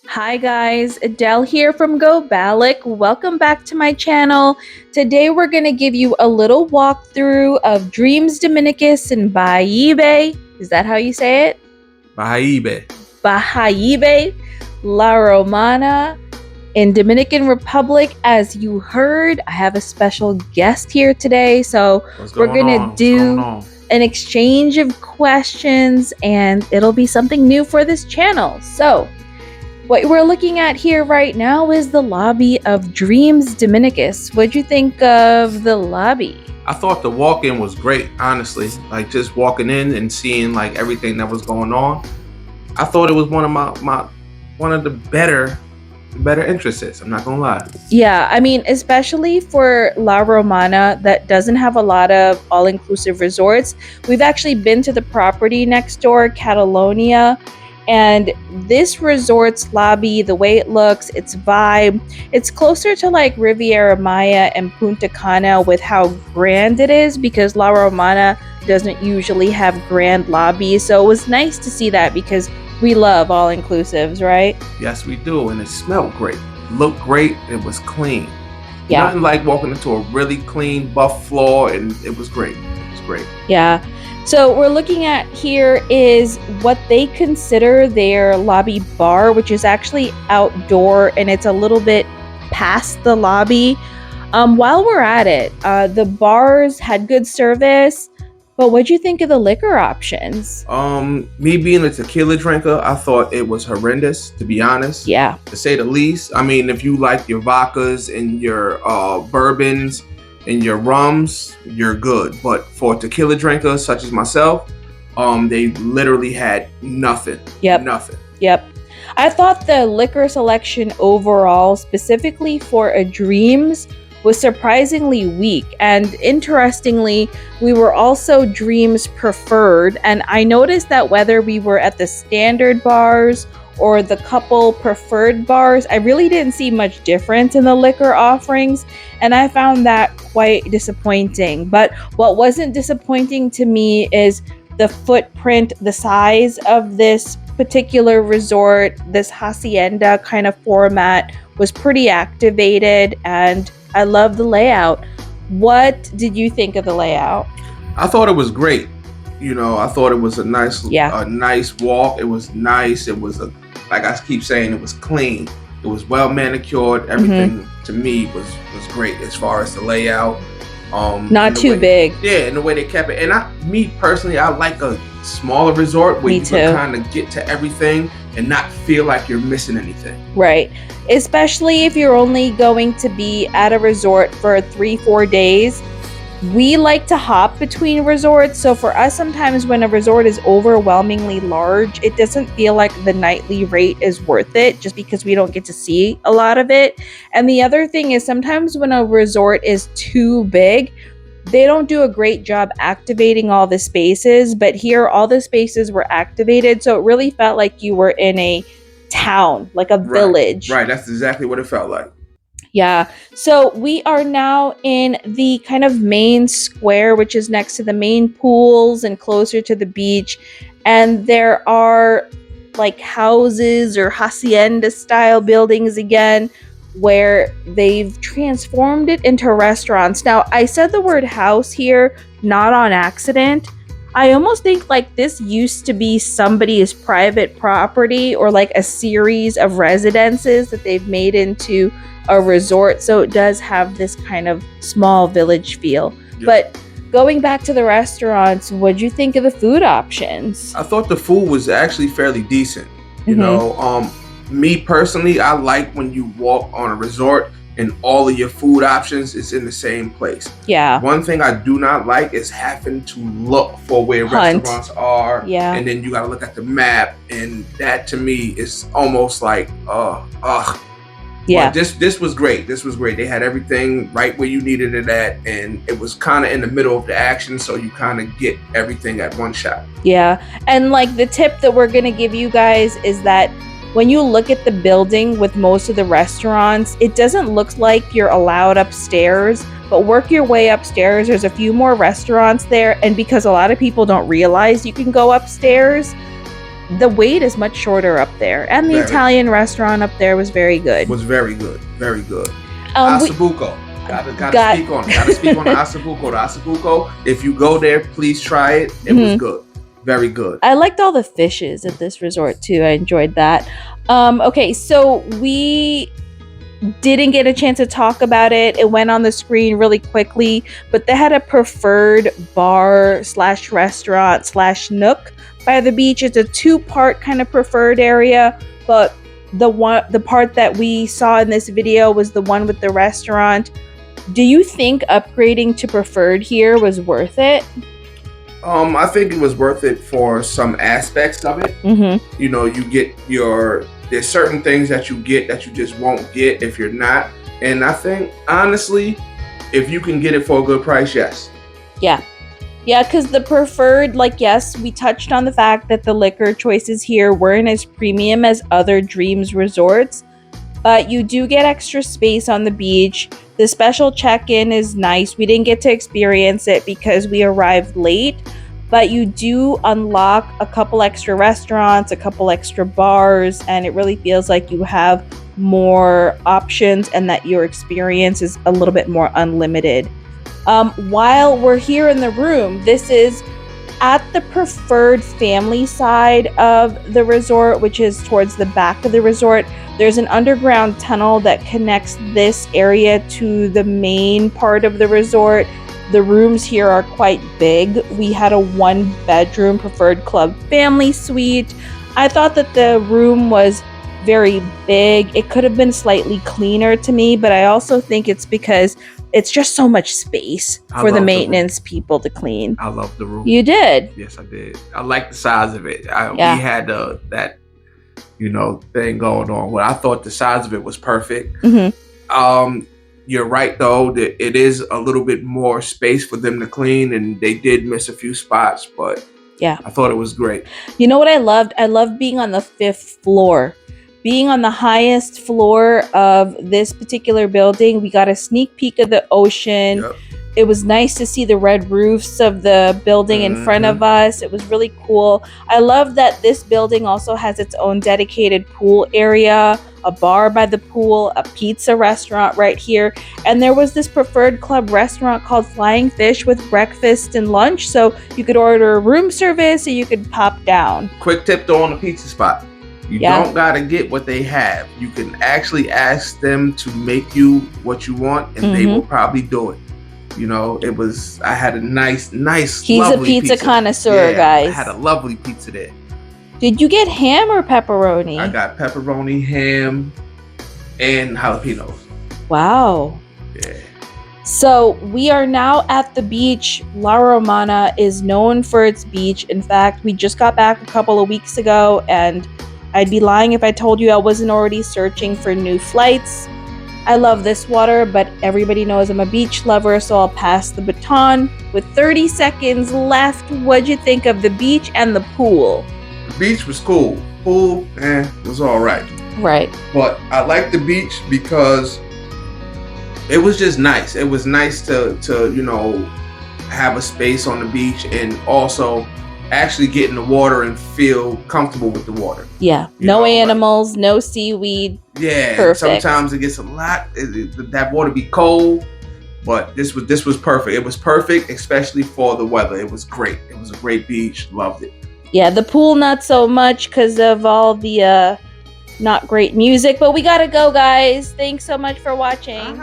Hi guys, Adele here from Go Balik. Welcome back to my channel. Today we're going to give you a little walkthrough of Dreams Dominicus in Bahibe. Is that how you say it? Bahibe. Bahibe, La Romana in Dominican Republic. As you heard, I have a special guest here today. So we're going to do an exchange of questions and it'll be something new for this channel. So what we're looking at here right now is the lobby of Dreams Dominicus. What'd you think of the lobby? I thought the walk-in was great, honestly. Like just walking in and seeing like everything that was going on. I thought it was one of the better entrances. I'm not gonna lie. Yeah, I mean, especially for La Romana that doesn't have a lot of all-inclusive resorts. We've actually been to the property next door, Catalonia. And this resort's lobby, the way it looks, its vibe, it's closer to like Riviera Maya and Punta Cana with how grand it is because La Romana doesn't usually have grand lobbies. So it was nice to see that because we love all-inclusives, right? Yes, we do. And it smelled great. Looked great. It was clean. Yeah. Nothing like walking into a really clean buff floor, and it was great. It was great. Yeah. So we're looking at here is what they consider their lobby bar, which is actually outdoor and it's a little bit past the lobby. While we're at it, the bars had good service, but what'd you think of the liquor options? Me being a tequila drinker, I thought it was horrendous, to be honest. Yeah. To say the least. I mean, if you like your vodkas and your bourbons and your rums, you're good. But for tequila drinkers such as myself, they literally had nothing. Yep. Nothing. Yep. I thought the liquor selection overall, specifically for a Dreams, was surprisingly weak. And interestingly, we were also Dreams preferred. And I noticed that whether we were at the standard bars or the couple preferred bars, I really didn't see much difference in the liquor offerings, and I found that quite disappointing. But what wasn't disappointing to me is the footprint, the size of this particular resort, this hacienda kind of format was pretty activated, and I love the layout. What did you think of the layout? I thought it was great. You know, I thought it was a nice walk. It was nice. It was like I keep saying, it was clean. It was well manicured. Everything to me was great as far as the layout. Not too big. Yeah, and the way they kept it. And me personally, I like a smaller resort where you can kind of get to everything and not feel like you're missing anything. Right. Especially if you're only going to be at a resort for 3-4 days. We like to hop between resorts, so for us sometimes when a resort is overwhelmingly large, it doesn't feel like the nightly rate is worth it just because we don't get to see a lot of it. And the other thing is sometimes when a resort is too big, they don't do a great job activating all the spaces, but here all the spaces were activated, so it really felt like you were in a town, like a village. Right, that's exactly what it felt like. Yeah, so we are now in the kind of main square, which is next to the main pools and closer to the beach. And there are like houses or hacienda style buildings again, where they've transformed it into restaurants. Now, I said the word house here, not on accident. I almost think like this used to be somebody's private property or like a series of residences that they've made into a resort, so it does have this kind of small village feel. Yep. But going back to the restaurants, what'd you think of the food options? I thought the food was actually fairly decent. You know, me personally, I like when you walk on a resort and all of your food options is in the same place. Yeah. One thing I do not like is having to look for where restaurants are. Yeah. And then you got to look at the map, and that to me is almost like yeah. But this was great. This was great. They had everything right where you needed it at, and it was kind of in the middle of the action, so you kind of get everything at one shot. Yeah. And like the tip that we're going to give you guys is that when you look at the building with most of the restaurants, it doesn't look like you're allowed upstairs, but work your way upstairs. There's a few more restaurants there, and because a lot of people don't realize you can go upstairs, the wait is much shorter up there, and the Italian restaurant up there was very good. Very good. Asabuco. Gotta speak on it. Gotta speak on Asabuco. The Asabuco, if you go there, please try it. It was good. Very good. I liked all the fishes at this resort too. I enjoyed that. Okay, so we didn't get a chance to talk about it. It went on the screen really quickly, but they had a preferred bar / restaurant / nook by the beach. It's a 2-part kind of preferred area, but the part that we saw in this video was the one with the restaurant. Do you think upgrading to preferred here was worth it? I think it was worth it for some aspects of it. You know, you get there's certain things that you get that you just won't get if you're not. And I think, honestly, if you can get it for a good price, yes. Yeah, because the preferred, yes, we touched on the fact that the liquor choices here weren't as premium as other Dreams resorts, but you do get extra space on the beach. The special check-in is nice. We didn't get to experience it because we arrived late, but you do unlock a couple extra restaurants, a couple extra bars, and it really feels like you have more options and that your experience is a little bit more unlimited. While we're here in the room, this is at the preferred family side of the resort, which is towards the back of the resort. There's an underground tunnel that connects this area to the main part of the resort. The rooms here are quite big. We had a 1-bedroom preferred club family suite. I thought that the room was very big. It could have been slightly cleaner to me, but I also think it's because it's just so much space for the maintenance people to clean. I love the room. You did? Yes, I did. I like the size of it. We had that, thing going on. Well, I thought the size of it was perfect. You're right, though, that it is a little bit more space for them to clean, and they did miss a few spots, but yeah, I thought it was great. You know what I loved? I loved being on the 5th floor. Being on the highest floor of this particular building, we got a sneak peek of the ocean. Yep. It was nice to see the red roofs of the building in front of us. It was really cool. I love that this building also has its own dedicated pool area, a bar by the pool, a pizza restaurant right here. And there was this preferred club restaurant called Flying Fish with breakfast and lunch. So you could order room service or you could pop down. Quick tip though on the pizza spot. You don't gotta get what they have. You can actually ask them to make you what you want, and they will probably do it. I had a nice, He's a pizza connoisseur, guys. I had a lovely pizza there. Did you get ham or pepperoni? I got pepperoni, ham, and jalapenos. Wow. Yeah. So we are now at the beach. La Romana is known for its beach. In fact, we just got back a couple of weeks ago, and I'd be lying if I told you I wasn't already searching for new flights. I love this water, but everybody knows I'm a beach lover, so I'll pass the baton. With 30 seconds left, what'd you think of the beach and the pool? The beach was cool. Pool, was all right. Right. But I liked the beach because it was just nice. It was nice to have a space on the beach and also actually get in the water and feel comfortable with the water. Yeah. No animals, no seaweed. Yeah. Perfect. Sometimes it gets a lot. That water be cold, but this was perfect. It was perfect, especially for the weather. It was great. It was a great beach. Loved it. Yeah. The pool, not so much because of all the not great music, but we gotta go, guys. Thanks so much for watching.